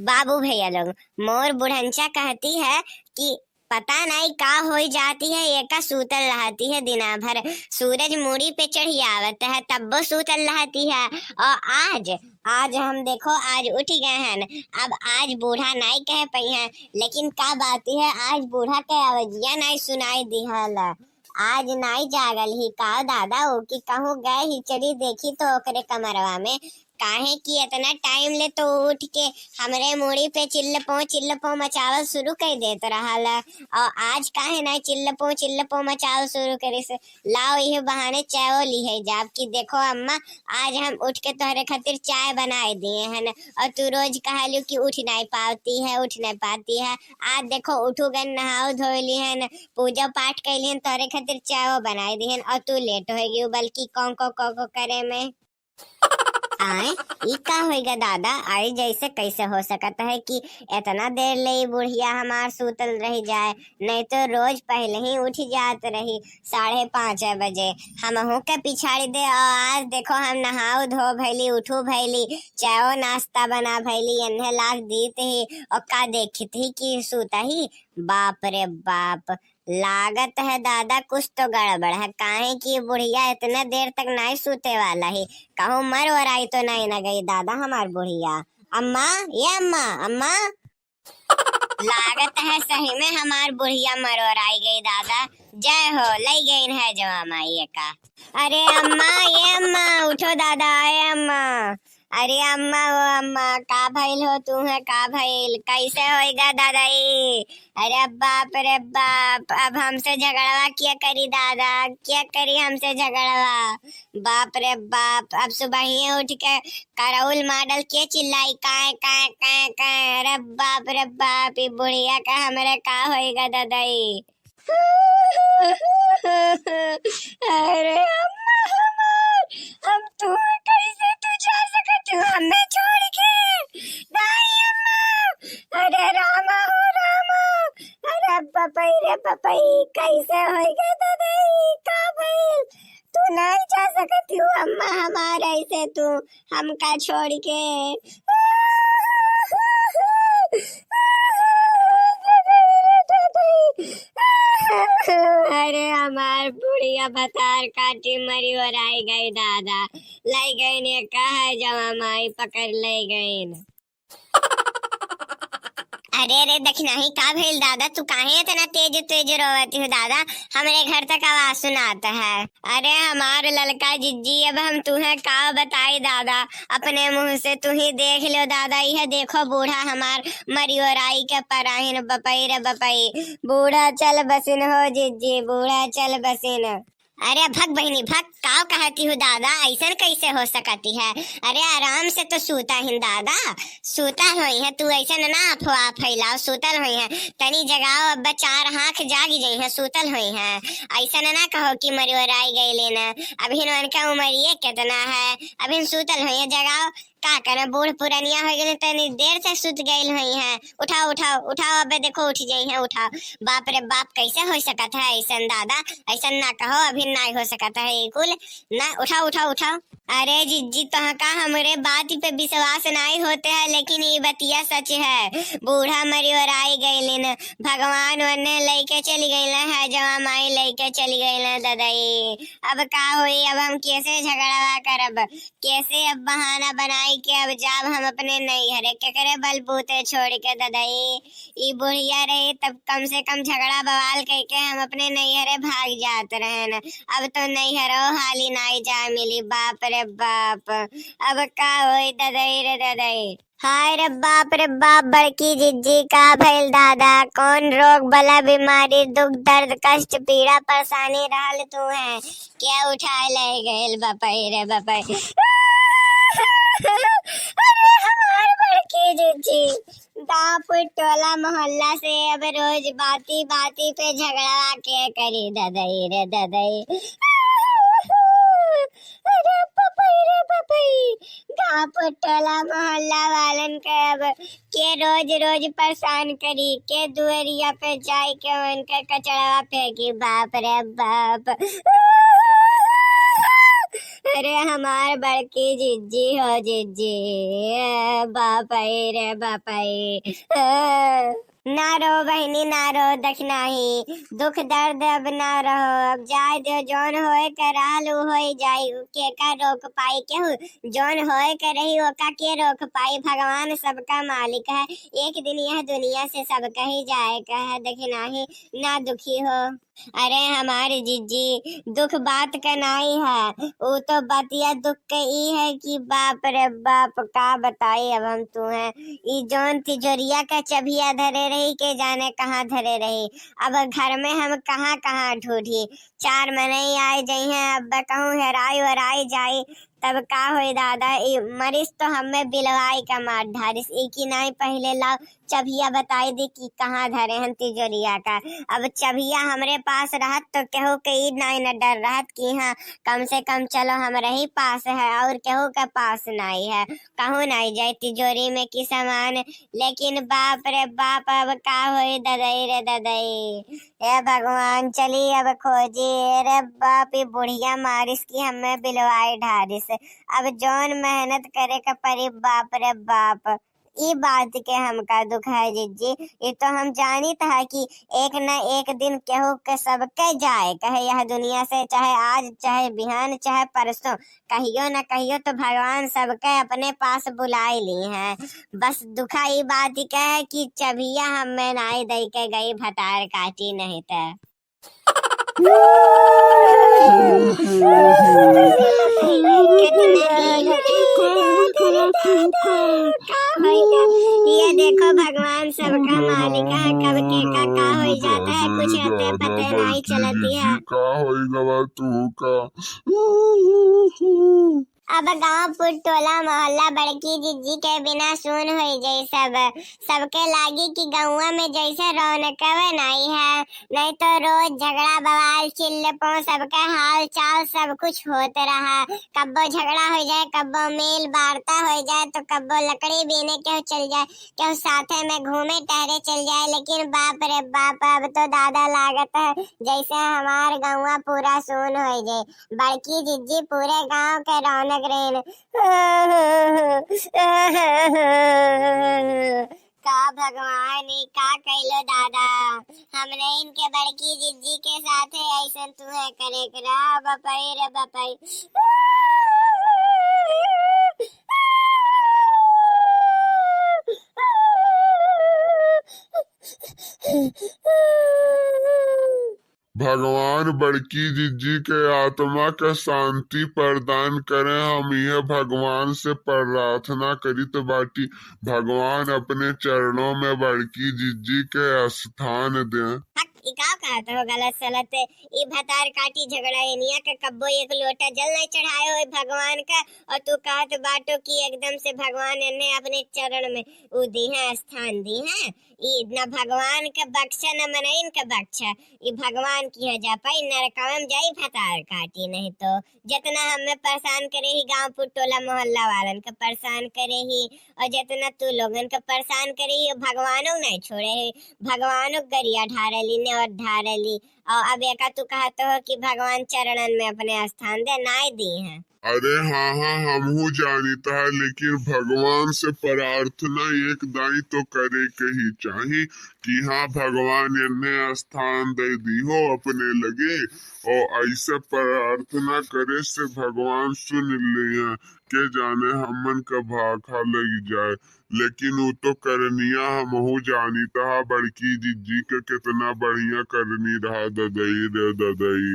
बाबू भैया लोग, मोर बुढ़ंचा कहती है कि पता नहीं का हो जाती है, एका सूतल रहती है दिना भर। सूरज मूड़ी पे चढ़ी आवत है तब वो सूतल रहती है। और आज आज हम देखो आज उठ गए हैं। अब आज बूढ़ा नहीं कह पई है, लेकिन का बात है आज बूढ़ा के आवाजिया नहीं सुनाई दिहल। आज नहीं जागल ही का दादा ओ की कहूँ गए ही चली देखी तो ओकरे कमरवा में काहे कि इतना टाइम ले तो उठ के हमरे मुड़ी पे चिल्लपो मचावल शुरू कर देत रहल। और आज काहे ना चिल्लपो मचावल शुरू करे से लाओ ये बहाने चाय ली है जाब कि देखो अम्मा आज हम उठ के तोहरे खातिर चाय बनाए दिए हैं और तू रोज कहलू कि उठ नहीं पाती है। आज देखो उठू गन नहाओ धोली है, पूजा पाठ कैली है, तोहरे खातिर चाय बनाए दी है और तू लेट होगी बल्कि कौन को करे में आए। ई का होएगा दादा? आई जैसे कैसे हो सकता है कि इतना देर ले बुढ़िया हमार सूतल रह जाए? नहीं तो रोज पहले ही उठ जात रही 5:30 बजे। हमहू के पिछाड़ी दे और आज देखो हम नहाओ धो भैली उठू भैली चायो नाश्ता बना भैली इन्हें लाख दीत ही और का देखी थी कि सूता ही। बाप रे बाप, लागत है दादा कुछ तो गड़बड़ है। काहे कि बुढ़िया इतना देर तक नहीं सूते वाला है। कहूँ मर और आई तो नहीं न गई दादा हमार बुढ़िया। अम्मा, ये अम्मा अम्मा, लागत है सही में हमार बुढ़िया मर और आई गई दादा। जय हो, लई गई है जवा माई का। अरे अम्मा, ये अम्मा उठो दादा, आए अम्मा। अरे अम्मा वो अम्मा, का भइल हो तू है? का भइल? कैसे होएगा दादाई? अरे बाप रे बाप, अब हमसे झगड़वा क्या करी दादा? क्या करी हमसे झगड़वा? बाप रे बाप, अब सुबह ही उठ के करौल मॉडल के चिल्लाई काय काय काय काय। अरे बाप रे बाप, ये बुढ़िया का हमरे का होएगा दादाई? अरे अम्मा हमार, हम तू कैसे तू जा सकत हो हमें छोड़ के? नहीं अम्मा, अरे रामा हो रामा, अरे पपई रे पपई, कैसे होएगा दादाई? का भइल? तू नहीं जा सकती हो अम्मा हमार ऐसे तू हमका छोड़ के। अरे हमार बुढ़िया बतार काटी मरी और आई गई दादा। लाई गई ने कहा जवा माई पकड़ ले गई। अरे दखना ही का भेल दादा? तू काहे इतना तेज तेज रोवती हो दादा? हमरे घर तक आवाज सुनाता है। अरे हमार ललका जिज्जी, अब हम तुम्हें का बताई दादा? अपने मुंह से तू ही देख लो दादा। यह देखो बूढ़ा हमार मरी और आई के पराहिन बपई रे बपई। बूढ़ा चल बसिन हो जिज्जी, बूढ़ा चल बसिन। अरे भग बहनी भग, काव कहती हूँ दादा? ऐसा कैसे हो सकती है? अरे आराम से तो सूता ही दादा, सूता हुई है तू ऐसा ना अफवाह फैलाओ। सूतल हुई है तनी जगाओ, अब 4 आँख जागी गई है, सूतल हुई है। ऐसा ना कहो कि मरी और आई गई लेना। अभी उनका उम्र ये कितना है, अभी सूतल हुई है, जगाओ। का करे बूढ़ पुरानिया हो गई तनी देर से सुत गई हुई है। उठाओ उठाओ उठाओ, अब देखो उठ गई है, उठाओ। बाप रे बाप, कैसे हो सकता है ऐसा दादा? ऐसा ना कहो, अभी नहीं हो सकता है कुल ना। उठाओ उठाओ उठाओ। अरे जिज्जी का हमरे बात पे विश्वास नहीं होते है, लेकिन ये बतिया सच है। बूढ़ा मरी और आई गई भगवान वरने लेके चली गई है, जवा माई लेके चली गई दादाई। अब का हुई? अब हम कैसे झगड़ा करब? कैसे अब बहाना बनाई के अब जाब हम अपने नैहरे के करे बलबूते छोड़ के दादाई? ई बुढ़िया रही तब कम से कम झगड़ा बवाल करके हम अपने नैहरे भाग जात रहे न। अब तो नैहरो हाली नहीं जा मिली। बाप रे बाप, अब का होई दादाई रे दादाई? हाय रे बाप, बड़की जिज्जी का भइल दादा? कौन रोग बला बीमारी दुख दर्द कष्ट पीड़ा परेशानी रहल तू है? क्या उठाए ले गए बपई रे बपई? अरे हमार बड़की जिज्जी, बाप टोला मोहल्ला से अब रोज बाती बाती पे झगड़ा के करी दादाई रे दादाई। अरे पपई रे पपई, गाँव टोला मोहल्ला वालन के अब के रोज रोज परेशान करी के दुआरिया पे जाए के उनके कचड़ा फेंकी। बाप रे बाप, अरे हमार बड़की जिज्जी हो जिज्जी, बापाई रे बापाई। ना रो बहनी ना रो, दखनाही दुख दर्द अब ना रहो, अब जाए दो जौन होए कराल होई जाई, के का रोक पाई केहू, जौन होए करही ओका के रोक पाई, भगवान सबका मालिक है, एक दिन यह दुनिया से सबका ही जाए का है, दखनाही ना दुखी हो। अरे हमारे जिज्जी दुख बात का नहीं है, वो तो बतिया दुख के ई है कि बाप रे बाप का बताई अब हम तुम्हें, ई जौन तिजोरिया का चबिया धरे रही के जाने कहाँ धरे रही, अब घर में हम कहाँ कहाँ ढूंढी, चार मनई आए जई हैं, अब कहूँ हेराई वराई जाई तब का होई दादा, मरीज तो हमें बिलवाई का मार धारिस, एक ही नहीं पहले लाओ चबिया बताई दी कि कहाँ धरे हैं तिजोरिया का, अब चबिया हमरे पास रहत तो केहू के ई नहीं न डर रहत कि हाँ कम से कम चलो हमारे ही पास है और केहू के पास नहीं है, कहूँ नहीं जाए तिजोरी में की सामान, लेकिन बाप रे बाप अब का होई ददई रे ददई, ए भगवान चली अब खोजी, रे बाप ये बुढ़िया मारिस की हमें बिलवाई ढारिस, अब जौन मेहनत करे का परी बाप रे बाप, ई बात के हमका दुख है जिज्जी, ये तो हम जानी था कि एक न एक दिन केहू के सबके जाए कहे यह दुनिया से, चाहे आज चाहे बिहान चाहे परसों, कहियो न कहियो तो भगवान सबके अपने पास बुलाई ली है, बस दुखा ई बात के है कि चबिया हमें नाई दई के गई भतार काटी नहीं थे। ये देखो भगवान सबका मालिक है, कब के का हो जाता है कुछ अते पते नहीं चलती है, का होइगा तू का। अब गांव पुर टोला मोहल्ला बड़की जिज्जी के बिना सुन हो जाई, सब सबके लागी कि गाँव में जैसे रौनक नहीं है, नहीं तो रोज झगड़ा बवाल चिल्लपो सबका हाल चाल सब कुछ होते रहा, कब्बो झगड़ा हो जाए कब्बो मेल वार्ता हो जाए तो कब्बो लकड़ी बीने केहू चल जाए केहू साथे में घूमे टहरे चल जाए, लेकिन बाप रे बाप अब तो दादा लागत है जैसे हमार गाँव पूरा सुन हो जाए, बड़की जिज्जी पूरे गांव के रौनक रेन। का भगवान का कैलो दादा, हमने इनके बड़की जिज्जी के साथ ऐसा तू है करे करा बपाई रे बपाई। भगवान बड़की जिज्जी के आत्मा के शांति प्रदान करें, हम यह भगवान से प्रार्थना करित बाटी, भगवान अपने चरणों में बड़की जिज्जी के स्थान दें। का कहते हो गलत सलत, ई भतार काटी झगड़ा एनिया के कब्बो एक लोटा जल नहीं चढ़ाए हो भगवान का, और तू कहत बाटो कि एकदम से भगवान ने अपने चरण में उ दी है स्थान दी है, ई न भगवान के बख्शा न मनइन के बख्शा, ई भगवान की हो जा पाई नरकम में जाई भतार काटी, नहीं तो जितना हमें परेशान करे ही गांव पुर टोला मोहल्ला वालन के परेशान करे ही, और जितना तू लोगन के परेशान करे ही भगवानों नहीं छोड़े ही, भगवानों गरिया ढारली ने और ढारली, और अब एका तू कहते हो कि भगवान चरणन में अपने स्थान दे नाय दी है। अरे हाँ हाँ हमहू जानीता है, लेकिन भगवान से प्रार्थना एक दाई तो करे के ही चाहिए कि हाँ भगवान इन्हें स्थान दे दी हो अपने लगे, और ऐसे प्रार्थना करे से भगवान सुन लिया के जाने हमन का भाखा लग जाए, लेकिन वो तो करनिया हमहू जानीता है बड़की जिज्जी के कितना बढ़िया करनी रहा ददई रे ददई।